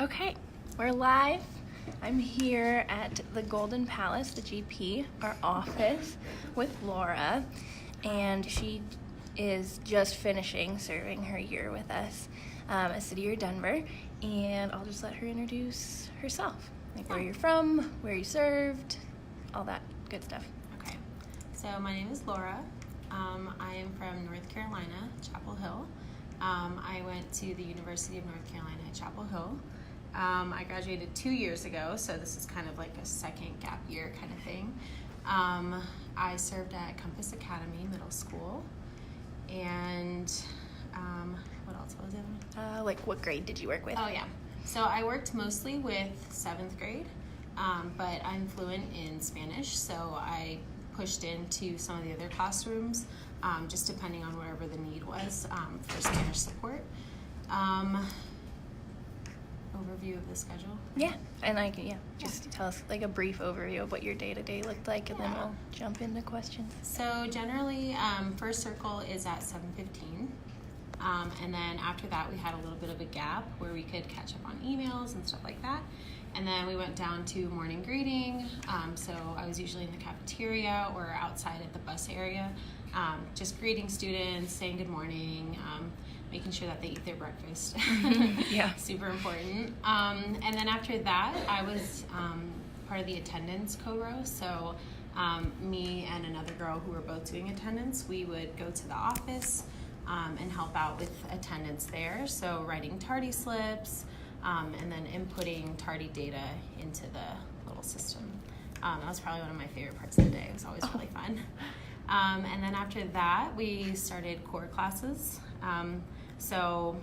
Okay, we're live. I'm here at the Golden Palace, the GP, our office, with Laura, and she is just finishing serving her year with us at City Year Denver, and I'll just let her introduce herself, like where you're from, where you served, all that good stuff. Okay, so my name is Laura. I am from North Carolina, Chapel Hill. I went to the University of North Carolina at Chapel Hill. I graduated 2 years ago, so this is kind of like a second gap year kind of thing. I served at Compass Academy Middle School, and what else was it? Like what grade did you work with? Oh yeah, so I worked mostly with 7th grade, but I'm fluent in Spanish, so I pushed into some of the other classrooms, just depending on wherever the need was for Spanish support. Overview of the schedule? Yeah, and just tell us like a brief overview of what your day-to-day looked like, and then we'll jump into questions. So generally, first circle is at 7:15, and then after that we had a little bit of a gap where we could catch up on emails and stuff like that. And then we went down to morning greeting, so I was usually in the cafeteria or outside at the bus area, just greeting students, saying good morning, making sure that they eat their breakfast. Yeah. Super important. And then after that, I was part of the attendance co-row, so me and another girl who were both doing attendance, we would go to the office and help out with attendance there, so writing tardy slips, and then inputting tardy data into the little system. That was probably one of my favorite parts of the day. It was always really fun. And then after that, we started core classes. So,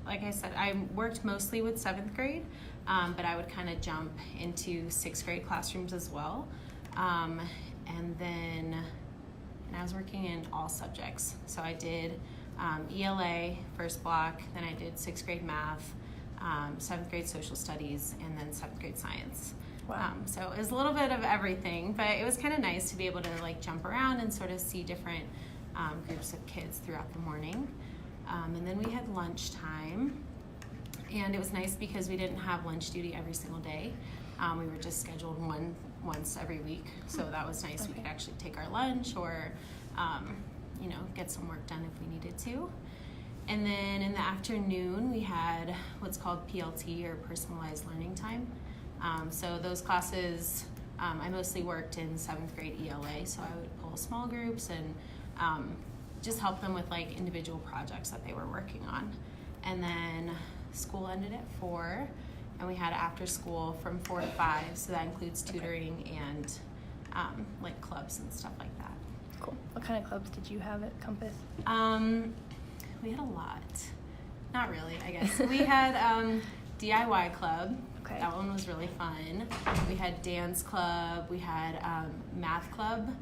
like I said, I worked mostly with 7th grade, but I would kind of jump into 6th grade classrooms as well. And I was working in all subjects. So I did ELA, first block, then I did 6th grade math, 7th grade social studies, and then 7th grade science. Wow. So it was a little bit of everything, but it was kind of nice to be able to like jump around and sort of see different groups of kids throughout the morning. And then we had lunchtime, and it was nice because we didn't have lunch duty every single day. We were just scheduled once every week, so that was nice. Okay. We could actually take our lunch or get some work done if we needed to. And then in the afternoon, we had what's called PLT, or personalized learning time. So those classes, I mostly worked in 7th grade ELA, so I would pull small groups and just help them with like individual projects that they were working on. And then school ended at 4, and we had after school from 4 to 5, so that includes tutoring and like clubs and stuff like that. Cool. What kind of clubs did you have at Compass? We had a lot. Not really, I guess. We had DIY club. Okay. That one was really fun. We had dance club. We had math club.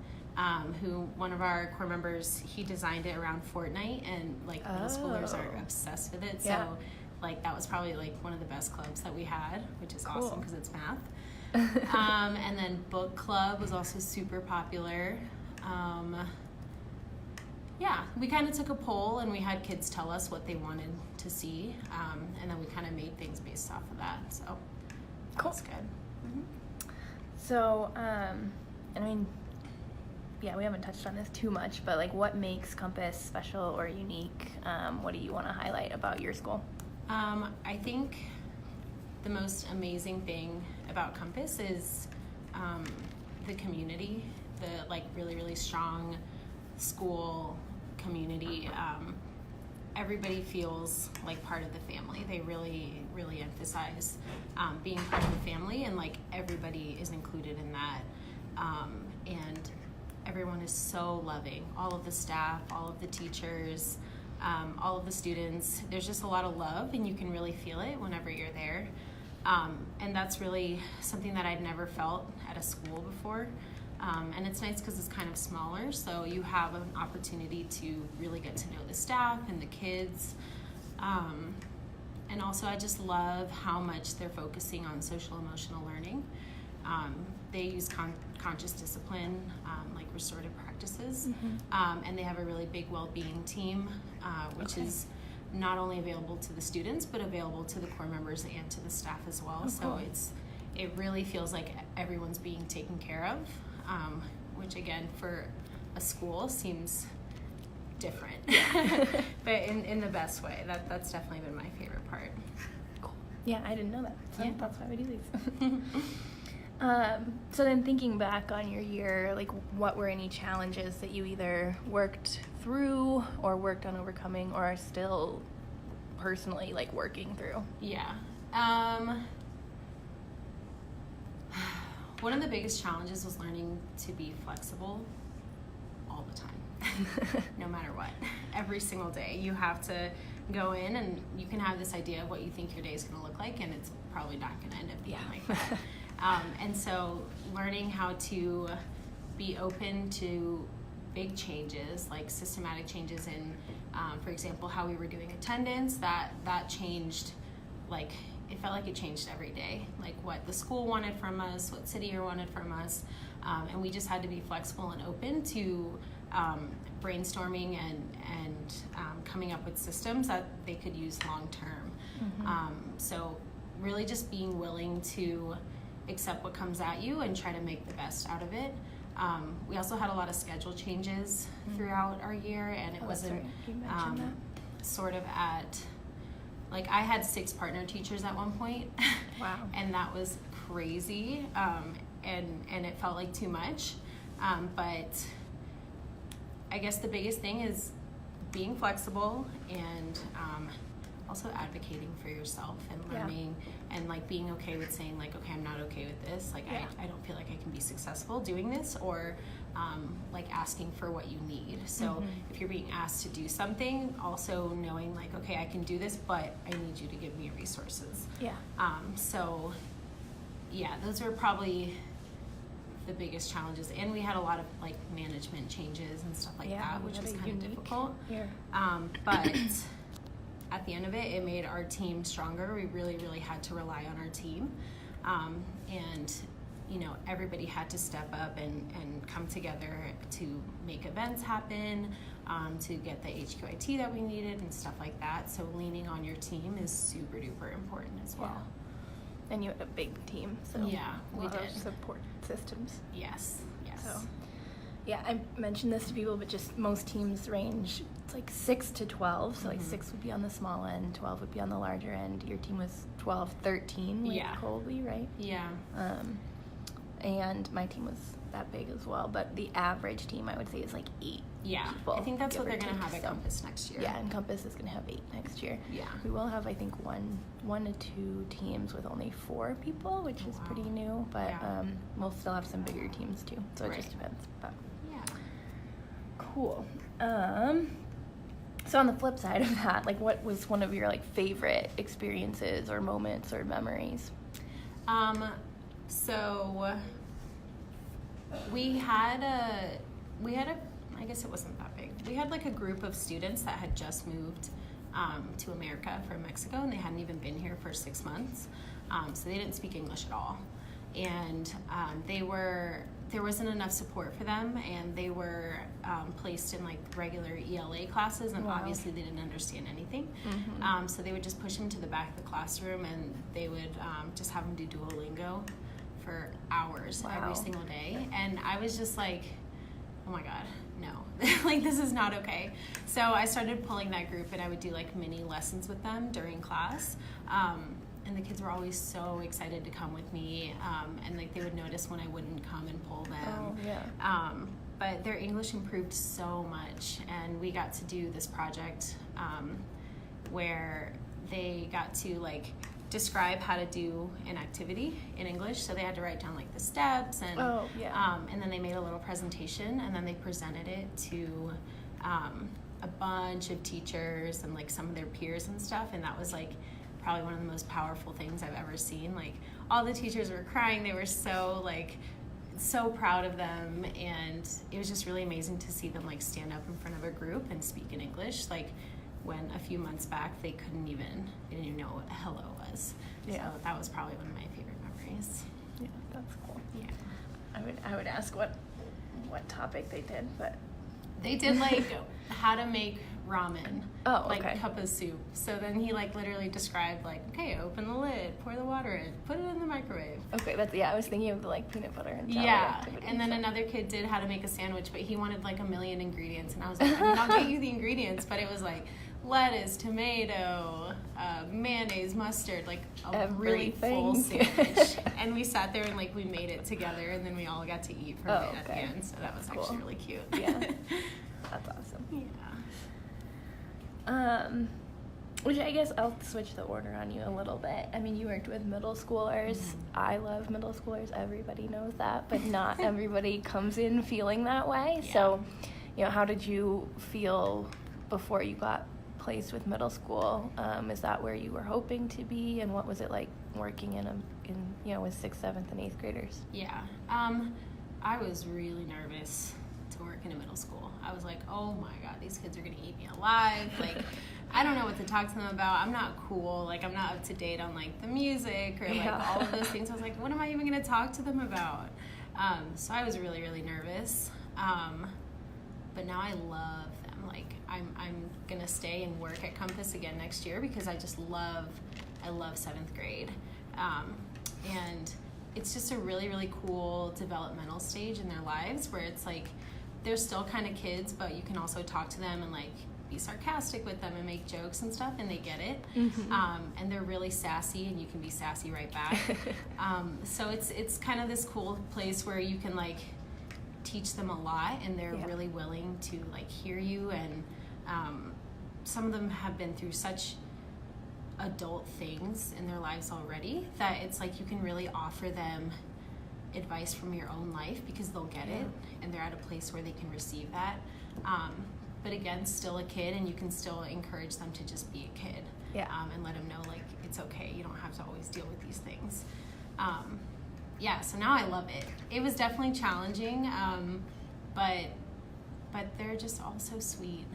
Who one of our core members, he designed it around Fortnite, and like middle schoolers are obsessed with it. So like that was probably like one of the best clubs that we had, which is awesome because it's math. And then book club was also super popular. We kind of took a poll, and we had kids tell us what they wanted to see, and then we kind of made things based off of that. So that was good. Mm-hmm. So, we haven't touched on this too much, but like, what makes Compass special or unique? What do you want to highlight about your school? I think the most amazing thing about Compass is the community, the like really, really strong school community. Everybody feels like part of the family. They really, really emphasize being part of the family, and like everybody is included in that. And everyone is so loving. All of the staff, all of the teachers, all of the students. There's just a lot of love, and you can really feel it whenever you're there. And that's really something that I'd never felt at a school before. And it's nice because it's kind of smaller, so you have an opportunity to really get to know the staff and the kids. And also I just love how much they're focusing on social emotional learning. They use conscious discipline, like restorative practices, and they have a really big well-being team, which is not only available to the students, but available to the core members and to the staff as well. Oh, so cool. it really feels like everyone's being taken care of, which again, for a school seems different, but in the best way. That's definitely been my favorite part. Cool. Yeah, I didn't know that. So Yeah. that's why we do these. So then thinking back on your year, like what were any challenges that you either worked through or worked on overcoming or are still personally like working through? Yeah. One of the biggest challenges was learning to be flexible all the time, no matter what. Every single day, you have to go in and you can have this idea of what you think your day is going to look like, and it's probably not going to end up being like that. And so learning how to be open to big changes, like systematic changes in, for example, how we were doing attendance, that changed, like, it felt like it changed every day, like what the school wanted from us, what City Year wanted from us, and we just had to be flexible and open to brainstorming and coming up with systems that they could use long term. Mm-hmm. So really just being willing to accept what comes at you and try to make the best out of it. We also had a lot of schedule changes throughout our year, and it wasn't right. You mentioned that. sort of at, like, I had 6 partner teachers at one point. Wow. And that was crazy, and it felt like too much. But I guess the biggest thing is being flexible and also advocating for yourself and learning and like being okay with saying like, okay, I'm not okay with this. Like I don't feel like I can be successful doing this, or like asking for what you need. So if you're being asked to do something, also knowing like, okay, I can do this, but I need you to give me resources. Yeah. So yeah, those were probably the biggest challenges, and we had a lot of like management changes and stuff like that, which was kind of difficult. Yeah. But at the end of it, it made our team stronger. We really, really had to rely on our team, and you know, everybody had to step up and come together to make events happen, to get the HQIT that we needed and stuff like that. So leaning on your team is super duper important as well. Yeah. And you had a big team, so Yeah, we a lot did. of support systems. Yes. So, yeah, I mentioned this to people, but just most teams range, it's like 6 to 12. So like 6 would be on the small end, 12 would be on the larger end. Your team was 12, 13 with Colby, right? Yeah. And my team was that big as well, but the average team I would say is like 8 people. I think that's give what or they're going to take, have at so. Compass next year. Yeah, and Compass is going to have 8 next year. Yeah. We will have, I think, one to 2 teams with only 4 people, which is pretty new, but we'll still have some bigger teams too, so it just depends. But Yeah. cool. So on the flip side of that, like what was one of your like favorite experiences or moments or memories? So we had a, I guess it wasn't that big. We had like a group of students that had just moved to America from Mexico, and they hadn't even been here for 6 months. So they didn't speak English at all. And there wasn't enough support for them, and they were placed in like regular ELA classes, and obviously they didn't understand anything. So they would just push them to the back of the classroom, and they would just have them do Duolingo for hours every single day. And I was just like, oh my God, no, like this is not okay. So I started pulling that group, and I would do like mini lessons with them during class. And the kids were always so excited to come with me, and like they would notice when I wouldn't come and pull them. Oh, yeah. But their English improved so much, and we got to do this project where they got to like describe how to do an activity in English. So they had to write down like the steps, and and then they made a little presentation, and then they presented it to a bunch of teachers and like some of their peers and stuff, and that was like probably one of the most powerful things I've ever seen. Like all the teachers were crying. They were so proud of them, and it was just really amazing to see them like stand up in front of a group and speak in English, like when a few months back they didn't even know what hello was. So that was probably one of my favorite memories. Yeah, that's cool. Yeah. I would ask what topic they did, but They did like how to make ramen. Oh, like okay. cup of soup. So then he like literally described like, okay, open the lid, pour the water in, put it in the microwave. Okay, I was thinking of the like peanut butter and jelly Yeah, activity, and then so. another kid did how to make a sandwich, but he wanted like a million ingredients, and I was like, I mean, I'll get you the ingredients, but it was like lettuce, tomato, mayonnaise, mustard, like a really full Everything. sandwich. And we sat there and like we made it together, and then we all got to eat from it at the okay. end. So that was Cool. actually really cute. Yeah. That's awesome. Yeah. Which I guess I'll switch the order on you a little bit. I mean, you worked with middle schoolers. I love middle schoolers. Everybody knows that, but not everybody comes in feeling that way. Yeah. So, how did you feel before you got placed with middle school? Is that where you were hoping to be, and what was it like working in with 6th, 7th, and 8th graders? Yeah. I was really nervous to work in a middle school. I was like, oh my God, these kids are going to eat me alive. Like, I don't know what to talk to them about. I'm not cool. Like, I'm not up to date on, like, the music or, like, all of those things. I was like, what am I even going to talk to them about? So I was really, really nervous. But now I love them. Like, I'm going to stay and work at Compass again next year because I love 7th grade. And it's just a really, really cool developmental stage in their lives where it's like they're still kind of kids, but you can also talk to them and like be sarcastic with them and make jokes and stuff, and they get it. And they're really sassy, and you can be sassy right back. So it's kind of this cool place where you can like teach them a lot, and they're really willing to like hear you. And some of them have been through such adult things in their lives already that it's like you can really offer them advice from your own life because they'll get it, and they're at a place where they can receive that. But again, still a kid, and you can still encourage them to just be a kid. And let them know like it's okay, you don't have to always deal with these things. So now I love it. It was definitely challenging, but they're just all so sweet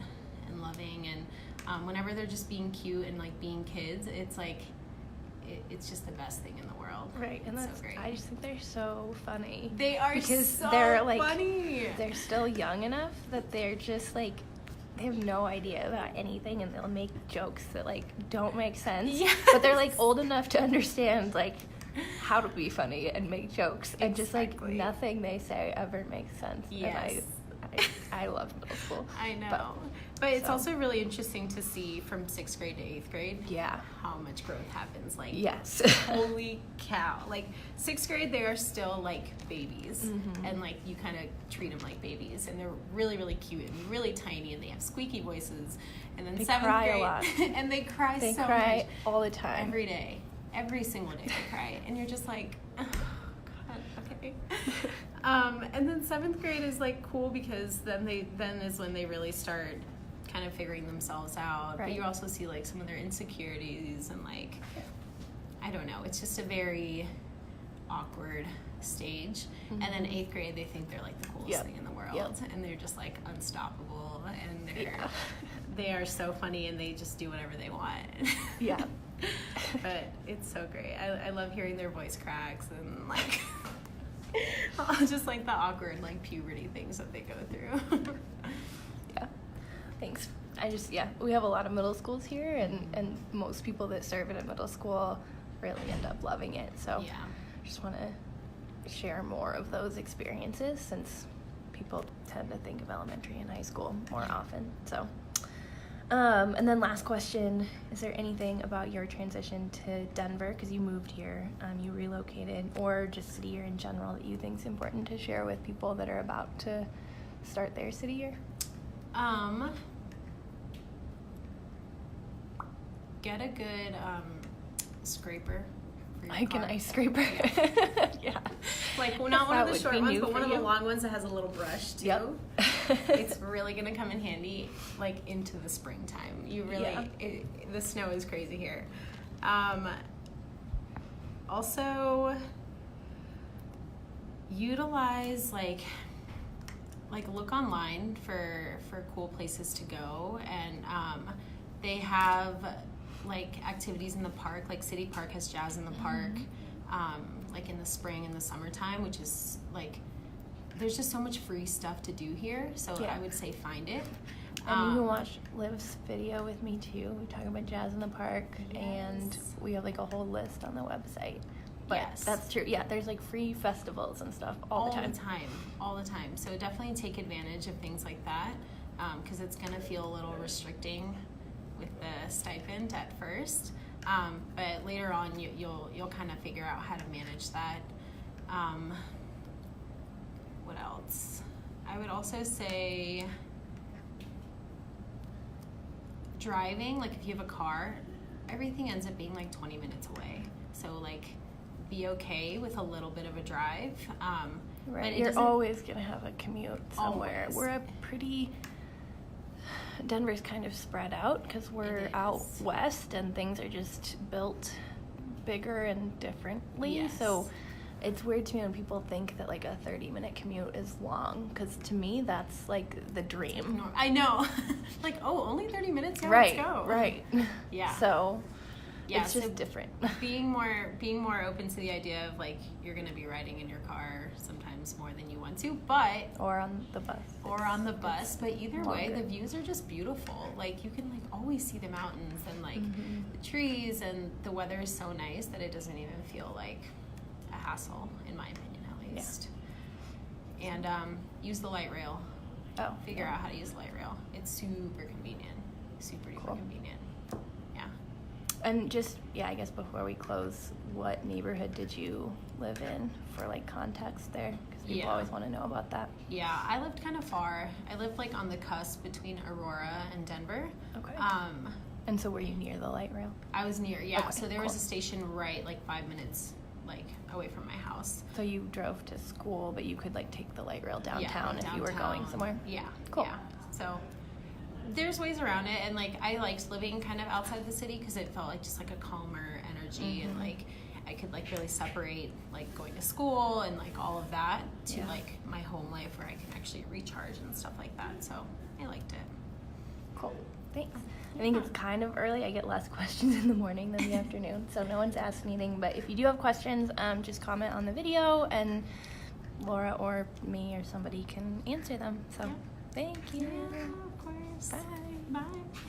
and loving, and whenever they're just being cute and like being kids, it's like it's just the best thing in the world. Right, and it's that's so great. I just think they're so funny. They are because so they're like funny. They're still young enough that they're just like they have no idea about anything, and they'll make jokes that like don't make sense. Yes. But they're like old enough to understand like how to be funny and make jokes, and just like nothing they say ever makes sense. Yes. And I love middle school. I know. But it's also really interesting to see from 6th grade to 8th grade how much growth happens. Like, yes. Holy cow. Like, 6th grade, they are still, like, babies. And, like, you kind of treat them like babies. And they're really, really cute and really tiny. And they have squeaky voices. And then they 7th cry grade. a lot. And they cry they so cry much. all the time. Every day. Every single day they cry. And you're just like, oh, God, okay. And then 7th grade is like cool because then is when they really start kind of figuring themselves out. But you also see like some of their insecurities and like I don't know, it's just a very awkward stage. And then 8th grade they think they're like the coolest thing in the world, and they're just like unstoppable, and they are so funny, and they just do whatever they want. But it's so great. I love hearing their voice cracks and like just like the awkward like puberty things that they go through. Thanks. We have a lot of middle schools here, and most people that serve at a middle school really end up loving it. So I just want to share more of those experiences since people tend to think of elementary and high school more often. So, and then last question, is there anything about your transition to Denver, because you moved here, you relocated, or just city year in general that you think is important to share with people that are about to start their city year? Get a good scraper for your Like car. an ice scraper. Like, well, not one of the That short would be ones, new but for one of you. the long ones that has a little brush too. Yep. It's really gonna come in handy like into the springtime. You really the snow is crazy here. Also utilize like look online for cool places to go, and they have like activities in the park. Like City Park has jazz in the park, like in the spring and the summertime, which is like there's just so much free stuff to do here, so Yeah. I would say find it. And you can watch Liv's video with me too. We talk about Jazz in the Park, and Yes. we have like a whole list on the website. But Yes. that's true. Yeah, there's like free festivals and stuff all the time. All the time. So definitely take advantage of things like that, because it's gonna feel a little restricting with the stipend at first, but later on you'll kind of figure out how to manage that. What else? I would also say driving. Like if you have a car, everything ends up being like 20 minutes away. So like, be okay with a little bit of a drive. But Right, it you're doesn't- always gonna have a commute somewhere. Always. We're a pretty. Denver's kind of spread out because we're It out is. west and things are just built bigger and differently. Yes. So it's weird to me when people think that like a 30-minute commute is long, because to me that's like the dream. I know. Like, oh, only 30 minutes? Yeah, Right, let's go. right. Yeah. So Yeah, it's just so different. being more open to the idea of like you're gonna be riding in your car sometimes more than you want to, but Or on the bus. or on the bus, but either way longer. the views are just beautiful. Like you can like always see the mountains and like Mhm. the trees, and the weather is so nice that it doesn't even feel like a hassle, in my opinion at least. And use the light rail. Oh, Figure yeah. out how to use the light rail. It's super convenient. Super duper Cool. convenient. Yeah. And just, yeah, I guess before we close, what neighborhood did you live in for like context there? Because people Yeah. always want to know about that. Yeah, I lived kind of far. I lived like on the cusp between Aurora and Denver. Okay. Um, And so were you near the light rail? I was near, yeah. Okay, So there was cool. a station right like 5 minutes like away from my house. So you drove to school, but you could like take the light rail downtown Yeah, if you were going downtown. somewhere? Yeah. Cool. Yeah. So there's ways around it, and like I liked living kind of outside the city because it felt like just like a calmer energy, and Mhm. like I could like really separate like going to school and like all of that to Yeah. like my home life where I can actually recharge and stuff like that. So I liked it. Cool. Thanks. I think it's kind of early. I get less questions in the morning than the afternoon, so no one's asked anything. But if you do have questions, just comment on the video, and Laura or me or somebody can answer them. So Yeah. thank you. Yeah, of course. Bye. Bye.